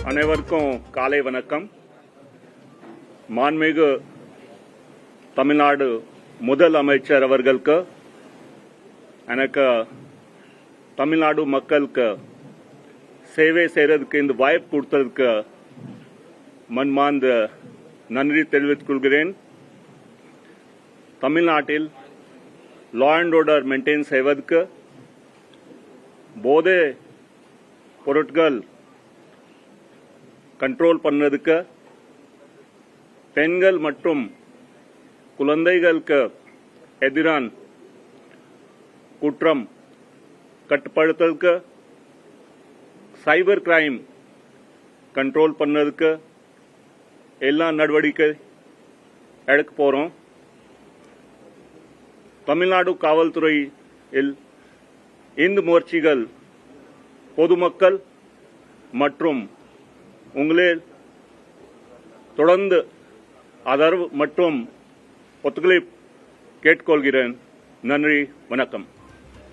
அனைவருக்கும் காலை வணக்கம். மாண்புமிகு தமிழ்நாடு முதல் அமைச்சர் அவர்களுக்கு எனக்கு தமிழ்நாடு மக்களுக்கு சேவை செய்யறதுக்கு இந்த வாய்ப்பு கொடுத்ததுக்கு மன்மார்ந்த நன்றி தெரிவித்துக் கொள்கிறேன். தமிழ்நாட்டில் லா அண்ட் ஆர்டர் மெயின்டைன் செய்வதற்கு போதை பொருட்கள் கண்ட்ரோல் பண்ணதுக்கு பெண்கள் மற்றும் குழந்தைகளுக்கு எதிரான குற்றம் கட்டுப்படுத்துறதுக்கு சைபர் கிரைம் கண்ட்ரோல் பண்ணதுக்கு எல்லா நடவடிக்கை எடுக்க போறோம். தமிழ்நாடு காவல்துறையில் இந்த முயற்சிகள் பொதுமக்கள் மற்றும் உங்களே தொடர்ந்து ஆதரவு மற்றும் ஒத்துழைப்பு கேட்டுக்கொள்கிறேன். நன்றி, வணக்கம்.